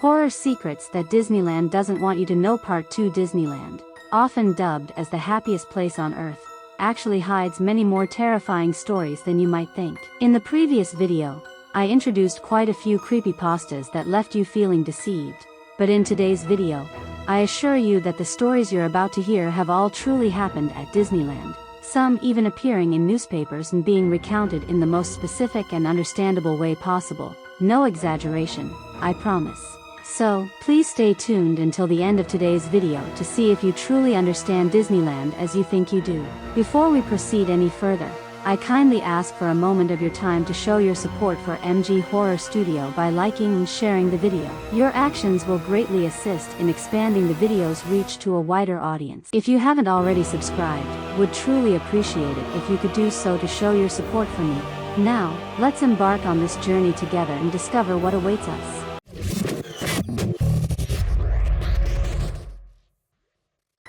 Horror Secrets That Disneyland Doesn't Want You to Know Part 2. Disneyland, often dubbed as the happiest place on Earth, actually hides many more terrifying stories than you might think. In the previous video, I introduced quite a few creepypastas that left you feeling deceived, but in today's video, I assure you that the stories you're about to hear have all truly happened at Disneyland, some even appearing in newspapers and being recounted in the most specific and understandable way possible. No exaggeration, I promise. So, please stay tuned until the end of today's video to see if you truly understand Disneyland as you think you do. Before we proceed any further, I kindly ask for a moment of your time to show your support for MG Horror Studio by liking and sharing the video. Your actions will greatly assist in expanding the video's reach to a wider audience. If you haven't already subscribed, would truly appreciate it if you could do so to show your support for me. Now, let's embark on this journey together and discover what awaits us.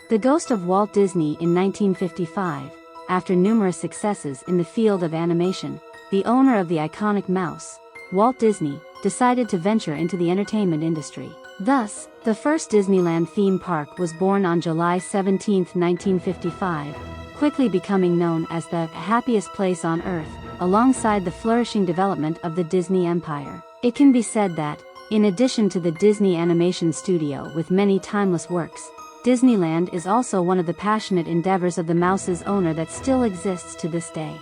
The ghost of Walt Disney. In 1955, after numerous successes in the field of animation, the owner of the iconic mouse, Walt Disney, decided to venture into the entertainment industry. Thus, the first Disneyland theme park was born on July 17, 1955, quickly becoming known as the happiest place on Earth, alongside the flourishing development of the Disney Empire. It can be said that, in addition to the Disney Animation Studio with many timeless works, Disneyland is also one of the passionate endeavors of the mouse's owner that still exists to this day.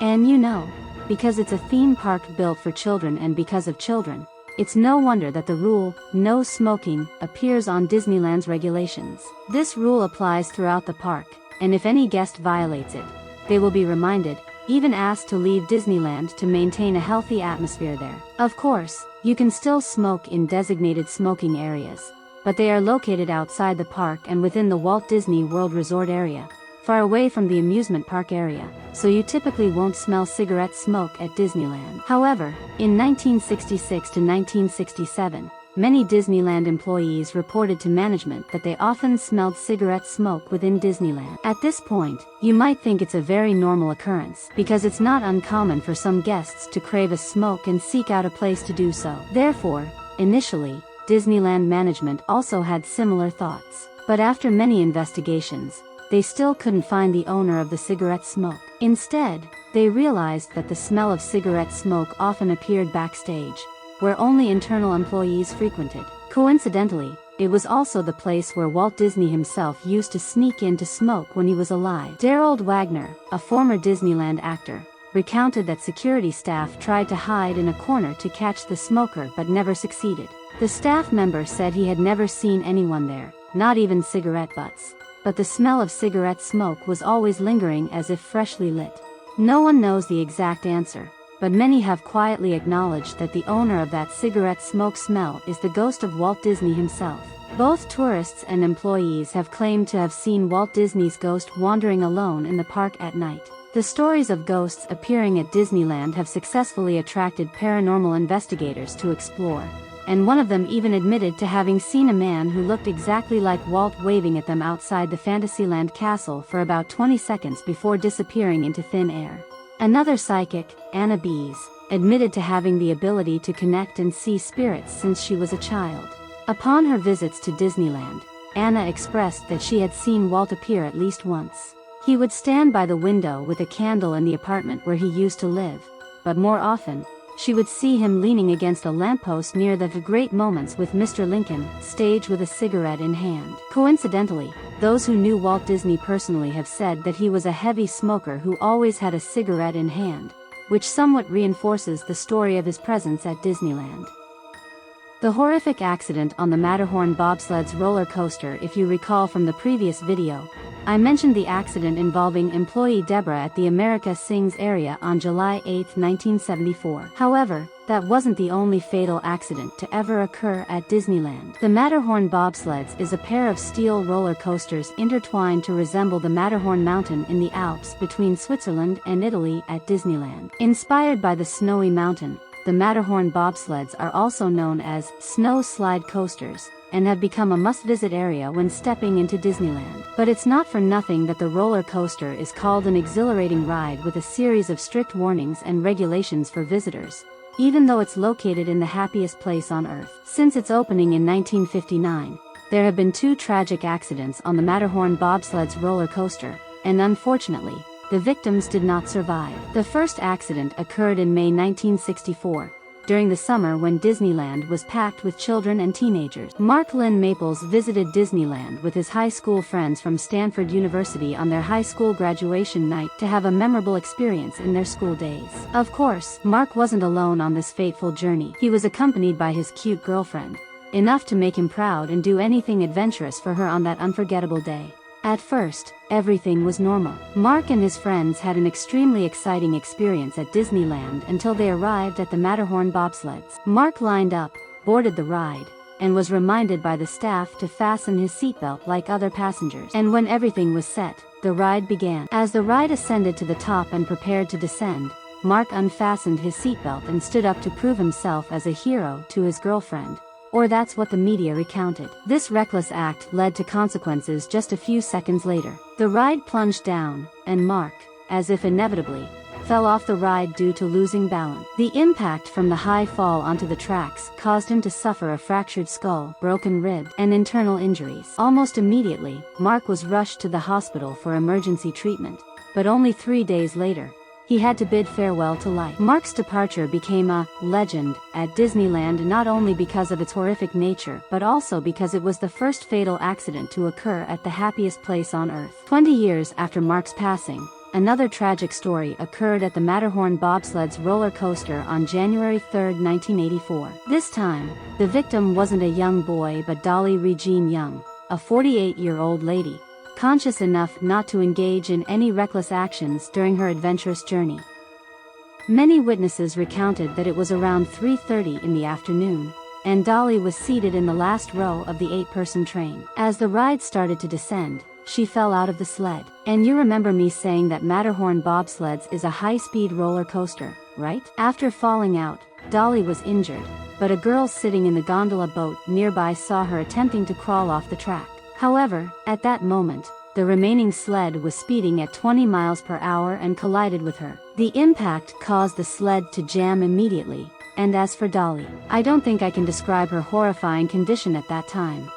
And you know, because it's a theme park built for children and because of children, it's no wonder that the rule, no smoking, appears on Disneyland's regulations. This rule applies throughout the park, and if any guest violates it, they will be reminded, even asked to leave Disneyland to maintain a healthy atmosphere there. Of course, you can still smoke in designated smoking areas, but they are located outside the park and within the Walt Disney World Resort area, far away from the amusement park area, so you typically won't smell cigarette smoke at Disneyland. However, in 1966 to 1967, many Disneyland employees reported to management that they often smelled cigarette smoke within Disneyland. At this point, you might think it's a very normal occurrence, because it's not uncommon for some guests to crave a smoke and seek out a place to do so. Therefore, initially, Disneyland management also had similar thoughts. But after many investigations, they still couldn't find the owner of the cigarette smoke. Instead, they realized that the smell of cigarette smoke often appeared backstage, where only internal employees frequented. Coincidentally, it was also the place where Walt Disney himself used to sneak in to smoke when he was alive. Darold Wagner, a former Disneyland actor, recounted that security staff tried to hide in a corner to catch the smoker but never succeeded. The staff member said he had never seen anyone there, not even cigarette butts, but the smell of cigarette smoke was always lingering as if freshly lit. No one knows the exact answer, but many have quietly acknowledged that the owner of that cigarette smoke smell is the ghost of Walt Disney himself. Both tourists and employees have claimed to have seen Walt Disney's ghost wandering alone in the park at night. The stories of ghosts appearing at Disneyland have successfully attracted paranormal investigators to explore, and one of them even admitted to having seen a man who looked exactly like Walt waving at them outside the Fantasyland castle for about 20 seconds before disappearing into thin air. Another psychic, Anna Bees, admitted to having the ability to connect and see spirits since she was a child. Upon her visits to Disneyland, Anna expressed that she had seen Walt appear at least once. He would stand by the window with a candle in the apartment where he used to live, but more often, she would see him leaning against a lamppost near the Great Moments with Mr. Lincoln stage with a cigarette in hand. Coincidentally, those who knew Walt Disney personally have said that he was a heavy smoker who always had a cigarette in hand, which somewhat reinforces the story of his presence at Disneyland. The horrific accident on the Matterhorn bobsled's roller coaster. If you recall from the previous video, I mentioned the accident involving employee Deborah at the America Sings area on July 8, 1974. However, that wasn't the only fatal accident to ever occur at Disneyland. The Matterhorn bobsleds is a pair of steel roller coasters intertwined to resemble the Matterhorn mountain in the Alps between Switzerland and Italy at Disneyland. Inspired by the snowy mountain, the Matterhorn bobsleds are also known as snow slide coasters, and have become a must-visit area when stepping into Disneyland. But it's not for nothing that the roller coaster is called an exhilarating ride with a series of strict warnings and regulations for visitors, even though it's located in the happiest place on Earth. Since its opening in 1959, there have been 2 tragic accidents on the Matterhorn bobsled's roller coaster, and unfortunately, the victims did not survive. The first accident occurred in May 1964, during the summer when Disneyland was packed with children and teenagers. Mark Lynn Maples visited Disneyland with his high school friends from Stanford University on their high school graduation night to have a memorable experience in their school days. Of course, Mark wasn't alone on this fateful journey. He was accompanied by his cute girlfriend, enough to make him proud and do anything adventurous for her on that unforgettable day. At first, everything was normal. Mark and his friends had an extremely exciting experience at Disneyland until they arrived at the Matterhorn bobsleds. Mark lined up, boarded the ride, and was reminded by the staff to fasten his seatbelt like other passengers. And when everything was set, the ride began. As the ride ascended to the top and prepared to descend, Mark unfastened his seatbelt and stood up to prove himself as a hero to his girlfriend. Or that's what the media recounted. This reckless act led to consequences just a few seconds later. The ride plunged down, and Mark, as if inevitably, fell off the ride due to losing balance. The impact from the high fall onto the tracks caused him to suffer a fractured skull, broken rib, and internal injuries. Almost immediately, Mark was rushed to the hospital for emergency treatment, but only 3 days later, he had to bid farewell to life. Mark's departure became a legend at Disneyland not only because of its horrific nature but also because it was the first fatal accident to occur at the happiest place on Earth. 20 years after Mark's passing, another tragic story occurred at the Matterhorn bobsled's roller coaster on January 3, 1984. This time, the victim wasn't a young boy but Dolly Regine Young, a 48-year-old lady, conscious enough not to engage in any reckless actions during her adventurous journey. Many witnesses recounted that it was around 3:30 in the afternoon, and Dolly was seated in the last row of the 8-person train. As the ride started to descend, she fell out of the sled. And you remember me saying that Matterhorn bobsleds is a high-speed roller coaster, right? After falling out, Dolly was injured, but a girl sitting in the gondola boat nearby saw her attempting to crawl off the track. However, at that moment, the remaining sled was speeding at 20 miles per hour and collided with her. The impact caused the sled to jam immediately, and as for Dolly, I don't think I can describe her horrifying condition at that time.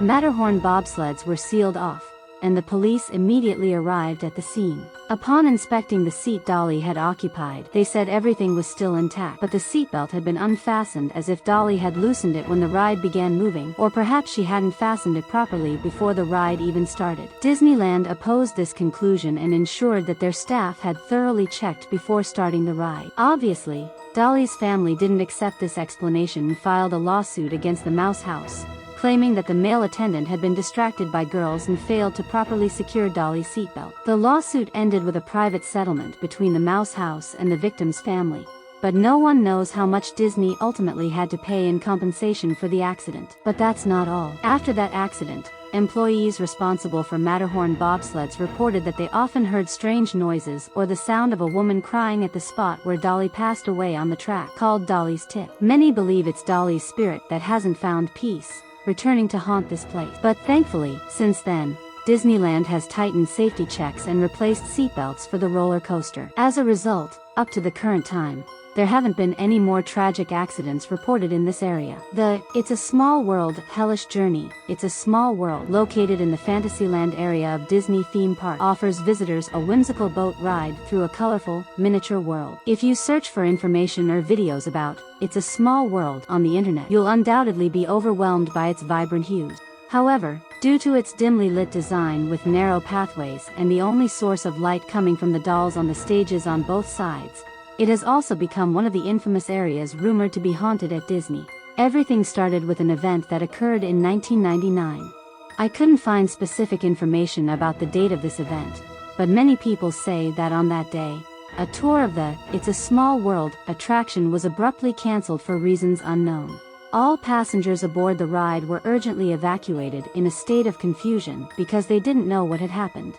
Matterhorn bobsleds were sealed off, and the police immediately arrived at the scene. Upon inspecting the seat Dolly had occupied, they said everything was still intact, but the seatbelt had been unfastened as if Dolly had loosened it when the ride began moving, or perhaps she hadn't fastened it properly before the ride even started. Disneyland opposed this conclusion and ensured that their staff had thoroughly checked before starting the ride. Obviously, Dolly's family didn't accept this explanation and filed a lawsuit against the Mouse House, claiming that the male attendant had been distracted by girls and failed to properly secure Dolly's seatbelt. The lawsuit ended with a private settlement between the Mouse House and the victim's family, but no one knows how much Disney ultimately had to pay in compensation for the accident. But that's not all. After that accident, employees responsible for Matterhorn bobsleds reported that they often heard strange noises or the sound of a woman crying at the spot where Dolly passed away on the track, called Dolly's Tip. Many believe it's Dolly's spirit that hasn't found peace, returning to haunt this place. But thankfully, since then, Disneyland has tightened safety checks and replaced seatbelts for the roller coaster. As a result, up to the current time, there haven't been any more tragic accidents reported in this area. The It's a Small World Hellish Journey, It's a Small World, located in the Fantasyland area of Disney theme park, offers visitors a whimsical boat ride through a colorful, miniature world. If you search for information or videos about It's a Small World on the internet, you'll undoubtedly be overwhelmed by its vibrant hues. However, due to its dimly lit design with narrow pathways and the only source of light coming from the dolls on the stages on both sides, it has also become one of the infamous areas rumored to be haunted at Disney. Everything started with an event that occurred in 1999. I couldn't find specific information about the date of this event, but many people say that on that day, a tour of the It's a Small World attraction was abruptly canceled for reasons unknown. All passengers aboard the ride were urgently evacuated in a state of confusion because they didn't know what had happened.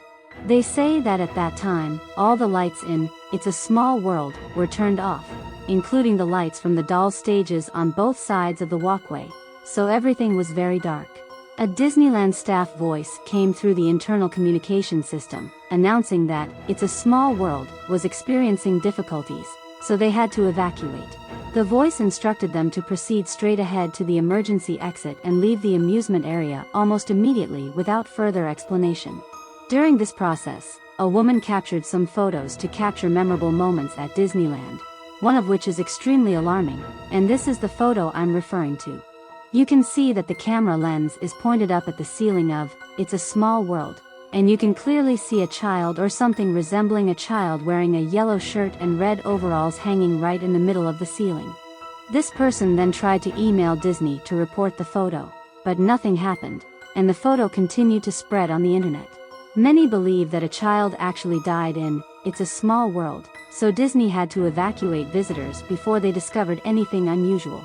They say that at that time, all the lights in It's a Small World were turned off, including the lights from the doll stages on both sides of the walkway, so everything was very dark. A Disneyland staff voice came through the internal communication system, announcing that It's a Small World was experiencing difficulties, so they had to evacuate. The voice instructed them to proceed straight ahead to the emergency exit and leave the amusement area almost immediately without further explanation. During this process, a woman captured some photos to capture memorable moments at Disneyland, one of which is extremely alarming, and this is the photo I'm referring to. You can see that the camera lens is pointed up at the ceiling of It's a Small World, and you can clearly see a child or something resembling a child wearing a yellow shirt and red overalls hanging right in the middle of the ceiling. This person then tried to email Disney to report the photo, but nothing happened, and the photo continued to spread on the internet. Many believe that a child actually died in It's a Small World, so Disney had to evacuate visitors before they discovered anything unusual.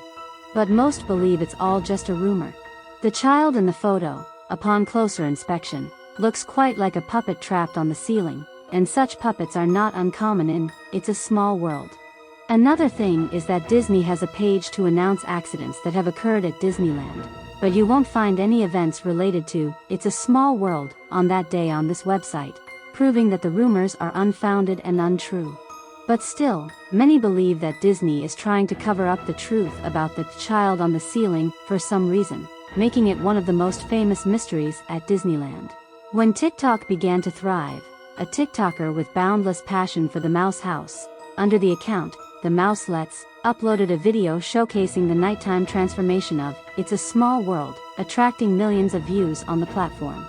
But most believe it's all just a rumor. The child in the photo, upon closer inspection, looks quite like a puppet trapped on the ceiling, and such puppets are not uncommon in It's a Small World. Another thing is that Disney has a page to announce accidents that have occurred at Disneyland, but you won't find any events related to It's a Small World on that day on this website, proving that the rumors are unfounded and untrue. But still, many believe that Disney is trying to cover up the truth about the child on the ceiling for some reason, making it one of the most famous mysteries at Disneyland. When TikTok began to thrive, a TikToker with boundless passion for the Mouse House, under the account The Mouselets, uploaded a video showcasing the nighttime transformation of It's a Small World, attracting millions of views on the platform.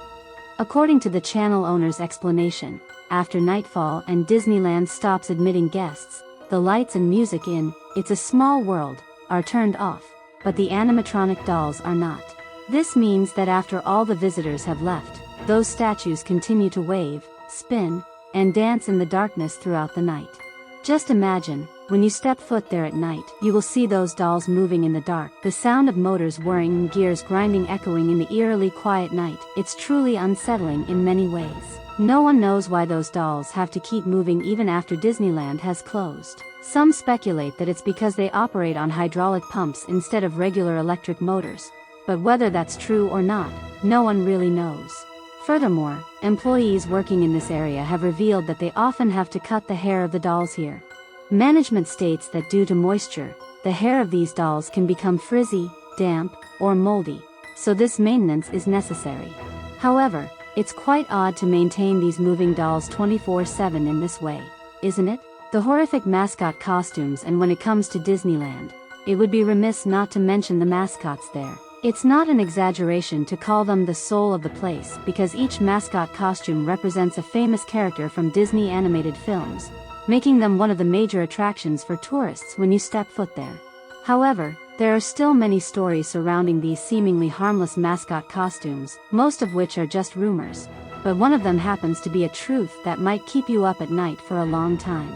According to the channel owner's explanation, after nightfall and Disneyland stops admitting guests, the lights and music in It's a Small World are turned off, but the animatronic dolls are not. This means that after all the visitors have left, those statues continue to wave, spin, and dance in the darkness throughout the night. Just imagine, when you step foot there at night, you will see those dolls moving in the dark, the sound of motors whirring and gears grinding echoing in the eerily quiet night. It's truly unsettling in many ways. No one knows why those dolls have to keep moving even after Disneyland has closed. Some speculate that it's because they operate on hydraulic pumps instead of regular electric motors, but whether that's true or not, no one really knows. Furthermore, employees working in this area have revealed that they often have to cut the hair of the dolls here. Management states that due to moisture, the hair of these dolls can become frizzy, damp, or moldy, so this maintenance is necessary. However, it's quite odd to maintain these moving dolls 24/7 in this way, isn't it? The horrific mascot costumes, and when it comes to Disneyland, it would be remiss not to mention the mascots there. It's not an exaggeration to call them the soul of the place because each mascot costume represents a famous character from Disney animated films, making them one of the major attractions for tourists when you step foot there. However, there are still many stories surrounding these seemingly harmless mascot costumes, most of which are just rumors, but one of them happens to be a truth that might keep you up at night for a long time.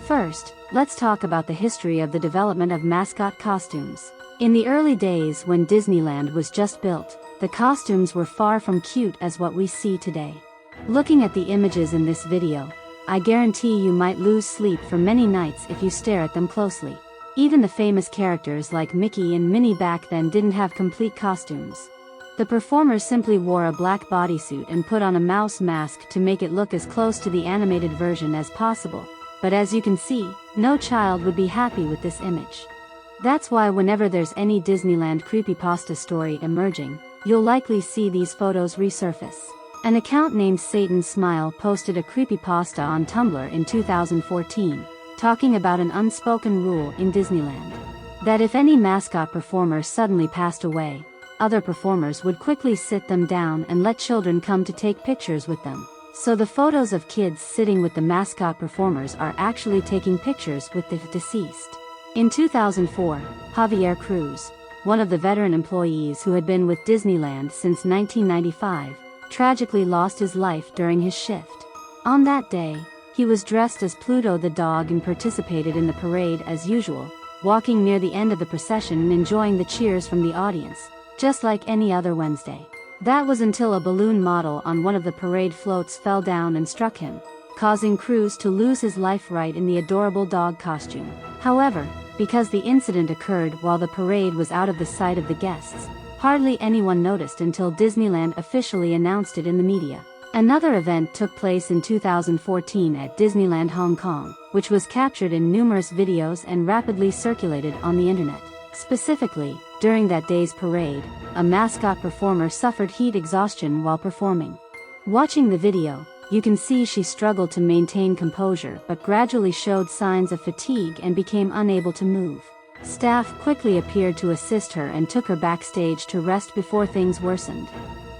First, let's talk about the history of the development of mascot costumes. In the early days when Disneyland was just built, the costumes were far from cute as what we see today. Looking at the images in this video, I guarantee you might lose sleep for many nights if you stare at them closely. Even the famous characters like Mickey and Minnie back then didn't have complete costumes. The performers simply wore a black bodysuit and put on a mouse mask to make it look as close to the animated version as possible, but as you can see, no child would be happy with this image. That's why whenever there's any Disneyland creepypasta story emerging, you'll likely see these photos resurface. An account named Satan's Smile posted a creepypasta on Tumblr in 2014, talking about an unspoken rule in Disneyland. That if any mascot performer suddenly passed away, other performers would quickly sit them down and let children come to take pictures with them. So the photos of kids sitting with the mascot performers are actually taking pictures with the deceased. In 2004, Javier Cruz, one of the veteran employees who had been with Disneyland since 1995, tragically lost his life during his shift. On that day, he was dressed as Pluto the dog and participated in the parade as usual, walking near the end of the procession and enjoying the cheers from the audience, just like any other Wednesday. That was until a balloon model on one of the parade floats fell down and struck him, causing Cruz to lose his life right in the adorable dog costume. However, because the incident occurred while the parade was out of the sight of the guests, hardly anyone noticed until Disneyland officially announced it in the media. Another event took place in 2014 at Disneyland Hong Kong, which was captured in numerous videos and rapidly circulated on the internet. Specifically, during that day's parade, a mascot performer suffered heat exhaustion while performing. Watching the video, you can see she struggled to maintain composure but gradually showed signs of fatigue and became unable to move. Staff quickly appeared to assist her and took her backstage to rest before things worsened.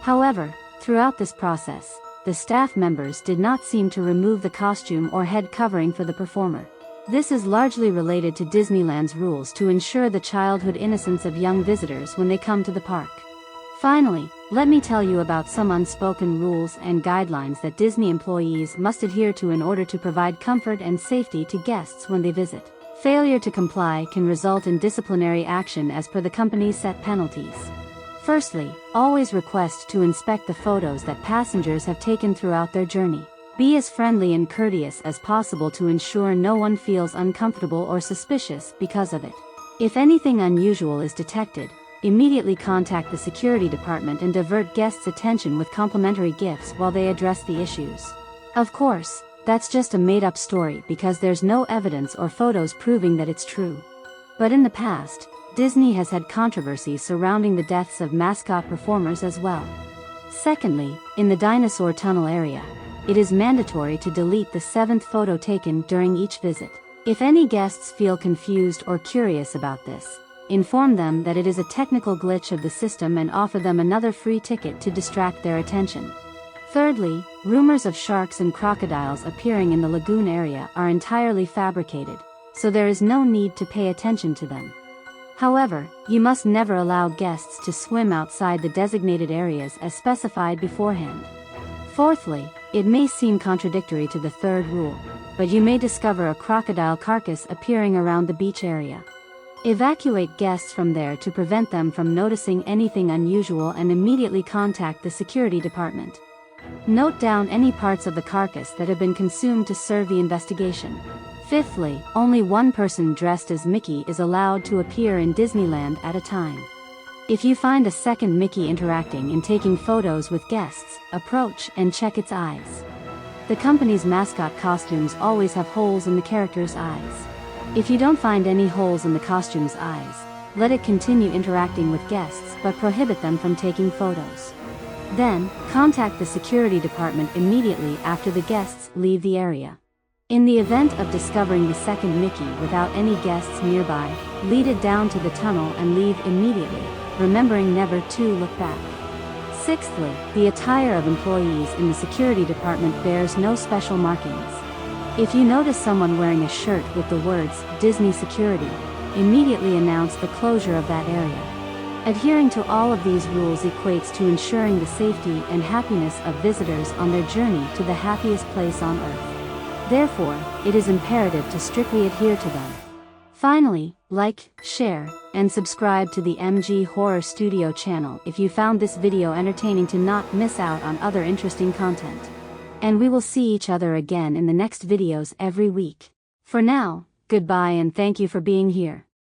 However, throughout this process, the staff members did not seem to remove the costume or head covering for the performer. This is largely related to Disneyland's rules to ensure the childhood innocence of young visitors when they come to the park. Finally, let me tell you about some unspoken rules and guidelines that Disney employees must adhere to in order to provide comfort and safety to guests when they visit. Failure to comply can result in disciplinary action as per the company's set penalties. Firstly, always request to inspect the photos that passengers have taken throughout their journey. Be as friendly and courteous as possible to ensure no one feels uncomfortable or suspicious because of it. If anything unusual is detected, immediately contact the security department and divert guests' attention with complimentary gifts while they address the issues. Of course, that's just a made-up story because there's no evidence or photos proving that it's true. But in the past, Disney has had controversy surrounding the deaths of mascot performers as well. Secondly, in the dinosaur tunnel area, it is mandatory to delete the 7th photo taken during each visit. If any guests feel confused or curious about this, inform them that it is a technical glitch of the system and offer them another free ticket to distract their attention. Thirdly, rumors of sharks and crocodiles appearing in the lagoon area are entirely fabricated, so there is no need to pay attention to them. However, you must never allow guests to swim outside the designated areas as specified beforehand. Fourthly, it may seem contradictory to the third rule, but you may discover a crocodile carcass appearing around the beach area. Evacuate guests from there to prevent them from noticing anything unusual and immediately contact the security department. Note down any parts of the carcass that have been consumed to serve the investigation. Fifthly, only one person dressed as Mickey is allowed to appear in Disneyland at a time. If you find a second Mickey interacting and taking photos with guests, approach and check its eyes. The company's mascot costumes always have holes in the character's eyes. If you don't find any holes in the costume's eyes, let it continue interacting with guests but prohibit them from taking photos. Then, contact the security department immediately after the guests leave the area. In the event of discovering the second Mickey without any guests nearby, lead it down to the tunnel and leave immediately, remembering never to look back. Sixthly, the attire of employees in the security department bears no special markings. If you notice someone wearing a shirt with the words, Disney Security, immediately announce the closure of that area. Adhering to all of these rules equates to ensuring the safety and happiness of visitors on their journey to the happiest place on Earth. Therefore, it is imperative to strictly adhere to them. Finally, like, share, and subscribe to the MG Horror Studio channel if you found this video entertaining to not miss out on other interesting content. And we will see each other again in the next videos every week. For now, goodbye and thank you for being here.